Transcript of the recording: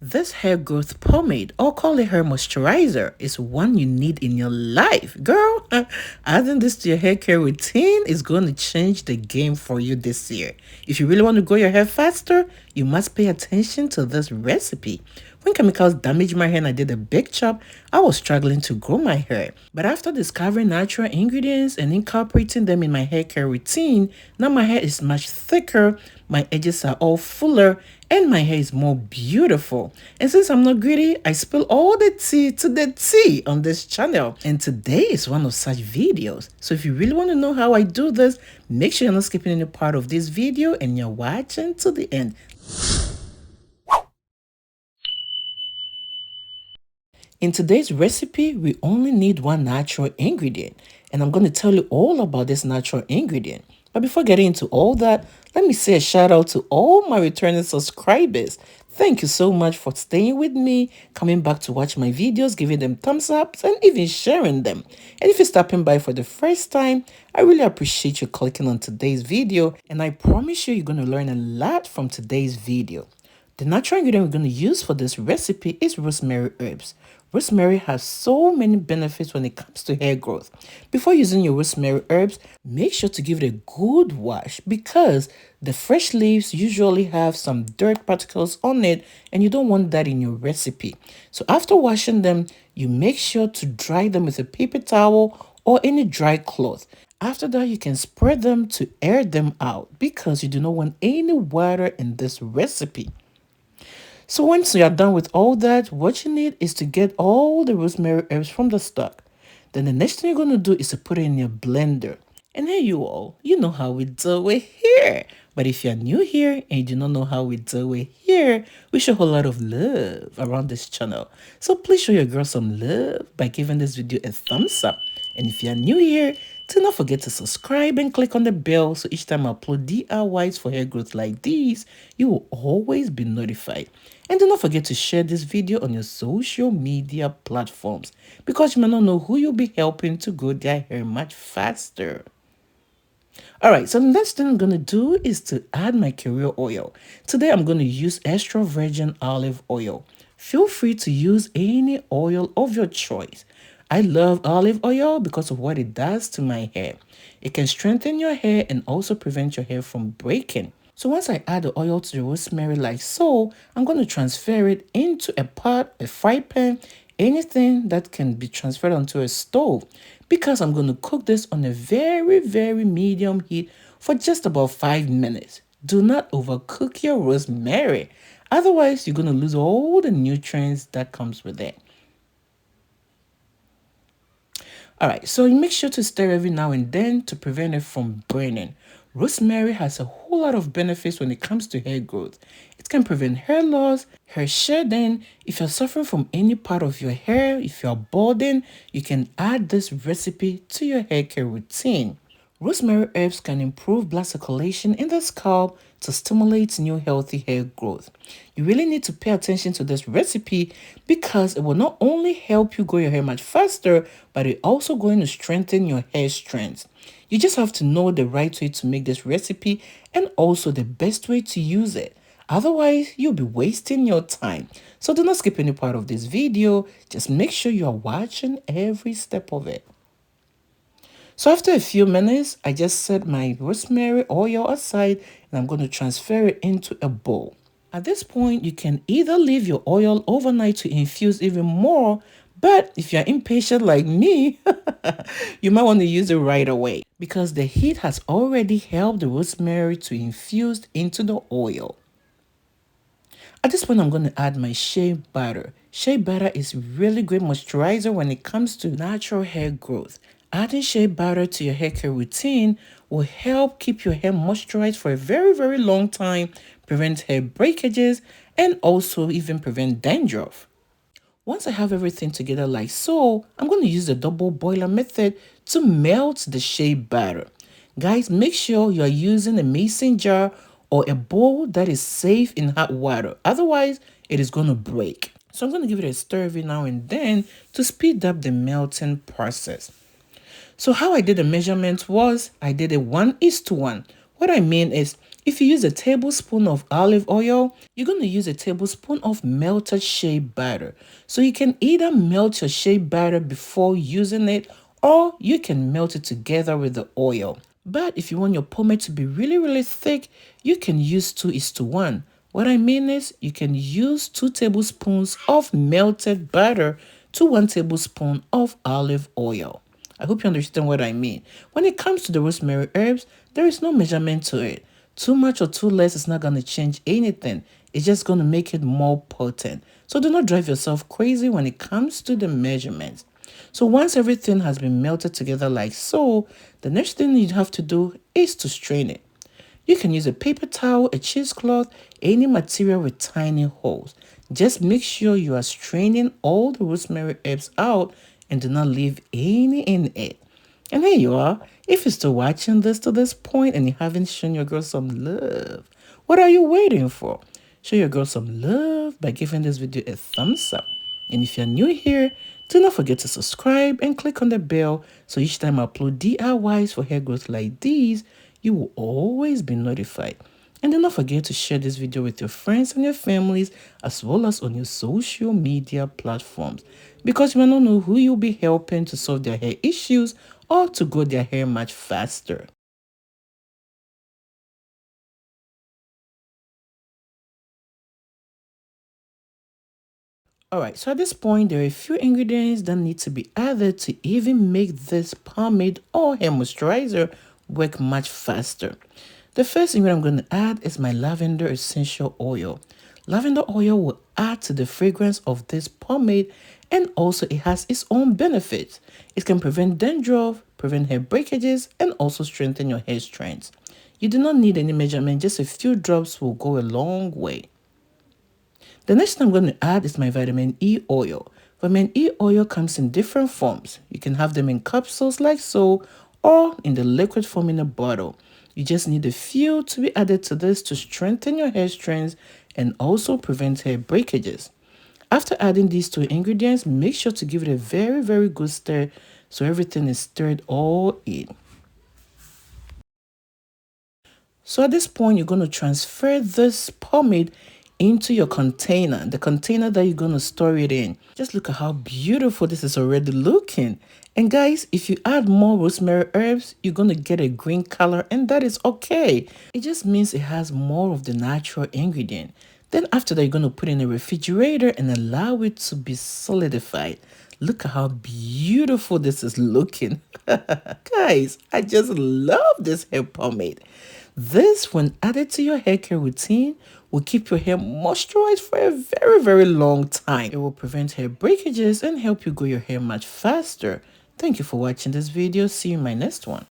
This hair growth pomade, or call it hair moisturizer, is one you need in your life. Girl, adding this to your hair care routine is going to change the game for you this year. If you really want to grow your hair faster, you must pay attention to this recipe. When chemicals damaged my hair and I did a big chop, I was struggling to grow my hair. But after discovering natural ingredients and incorporating them in my hair care routine, now my hair is much thicker, my edges are all fuller, and my hair is more beautiful. And since I'm not greedy, I spill all the tea to the tea on this channel. And today is one of such videos. So if you really want to know how I do this, make sure you're not skipping any part of this video and you're watching to the end. In today's recipe, we only need one natural ingredient, and I'm going to tell you all about this natural ingredient. But before getting into all that, let me say a shout out to all my returning subscribers. Thank you so much for staying with me, coming back to watch my videos, giving them thumbs ups, and even sharing them. And if you're stopping by for the first time, I really appreciate you clicking on today's video, and I promise you, you're going to learn a lot from today's video. The natural ingredient we're going to use for this recipe is rosemary herbs. Rosemary has so many benefits when it comes to hair growth. Before using your rosemary herbs, make sure to give it a good wash because the fresh leaves usually have some dirt particles on it and you don't want that in your recipe. So after washing them, you make sure to dry them with a paper towel or any dry cloth. After that, you can spread them to air them out because you do not want any water in this recipe. So once you are done with all that, what you need is to get all the rosemary herbs from the stock. Then the next thing you're going to do is to put it in your blender. And here you all, you know how we do it here. But if you're new here and you do not know how we do it here, we show a whole lot of love around this channel. So please show your girl some love by giving this video a thumbs up. And if you're new here, do not forget to subscribe and click on the bell so each time I upload DIYs for hair growth like these, you will always be notified. And do not forget to share this video on your social media platforms because you may not know who you'll be helping to grow their hair much faster. Alright, so the next thing I'm going to do is to add my carrier oil. Today I'm going to use extra virgin olive oil. Feel free to use any oil of your choice. I love olive oil because of what it does to my hair. It can strengthen your hair and also prevent your hair from breaking. So once I add the oil to the rosemary like so, I'm going to transfer it into a pot, a fry pan, anything that can be transferred onto a stove because I'm going to cook this on a very medium heat for just about 5 minutes. Do not overcook your rosemary. Otherwise, you're going to lose all the nutrients that comes with it. Alright, so you make sure to stir every now and then to prevent it from burning. Rosemary has a whole lot of benefits when it comes to hair growth. It can prevent hair loss, hair shedding. If you're suffering from any part of your hair, if you're balding, you can add this recipe to your hair care routine. Rosemary herbs can improve blood circulation in the scalp to stimulate new healthy hair growth. You really need to pay attention to this recipe because it will not only help you grow your hair much faster, but it's also going to strengthen your hair strength. You just have to know the right way to make this recipe and also the best way to use it. Otherwise, you'll be wasting your time. So do not skip any part of this video. Just make sure you are watching every step of it. So after a few minutes, I just set my rosemary oil aside and I'm going to transfer it into a bowl. At this point, you can either leave your oil overnight to infuse even more, but if you're impatient like me, you might want to use it right away because the heat has already helped the rosemary to infuse into the oil. At this point, I'm going to add my shea butter. Shea butter is really great moisturizer when it comes to natural hair growth. Adding shea butter to your hair care routine will help keep your hair moisturized for a very long time, prevent hair breakages, and also even prevent dandruff. Once I have everything together like so, I'm going to use the double boiler method to melt the shea butter. Guys, make sure you are using a mason jar or a bowl that is safe in hot water. Otherwise, it is going to break. So I'm going to give it a stir every now and then to speed up the melting process. So how I did the measurement was I did a 1:1. What I mean is If you use a tablespoon of olive oil, you're going to use a tablespoon of melted shea butter. So you can either melt your shea butter before using it, or you can melt it together with the oil. But if you want your pomade to be really, really thick, you can use 2:1. What I mean is you can use 2 tablespoons of melted butter to 1 tablespoon of olive oil. I hope you understand what I mean. When it comes to the rosemary herbs, there is no measurement to it. Too much or too less is not going to change anything. It's just going to make it more potent. So do not drive yourself crazy when it comes to the measurements. So once everything has been melted together like so, the next thing you have to do is to strain it. You can use a paper towel, a cheesecloth, any material with tiny holes. Just make sure you are straining all the rosemary herbs out and do not leave any in it. And here you are. If you're still watching this to this point and you haven't shown your girl some love, what are you waiting for? Show your girl some love by giving this video a thumbs up. And if you're new here, do not forget to subscribe and click on the bell so each time I upload DIYs for hair growth like these, you will always be notified. And do not forget to share this video with your friends and your families as well as on your social media platforms, because you may not know who you'll be helping to solve their hair issues or to grow their hair much faster. Alright, so at this point, there are a few ingredients that need to be added to even make this pomade or hair moisturizer work much faster. The first ingredient I'm going to add is my lavender essential oil. Lavender oil will add to the fragrance of this pomade, and also it has its own benefits. It can prevent dandruff, prevent hair breakages, and also strengthen your hair strands. You do not need any measurement, just a few drops will go a long way. The next thing I'm going to add is my vitamin E oil. Vitamin E oil comes in different forms. You can have them in capsules like so, or in the liquid form in a bottle. You just need a few to be added to this to strengthen your hair strands and also prevent hair breakages. After adding these 2 ingredients, make sure to give it a very, very good stir so everything is stirred all in. So at this point, you're going to transfer this pomade into your container, the container that you're going to store it in. Just look at how beautiful this is already looking. And guys, if you add more rosemary herbs, you're going to get a green color, and that is okay. It just means it has more of the natural ingredient. Then after that, you're going to put it in a refrigerator and allow it to be solidified. Look at how beautiful this is looking. Guys, I just love this hair pomade. This, when added to your hair care routine, will keep your hair moisturized for a very, very long time. It will prevent hair breakages and help you grow your hair much faster. Thank you for watching this video. See you in my next one.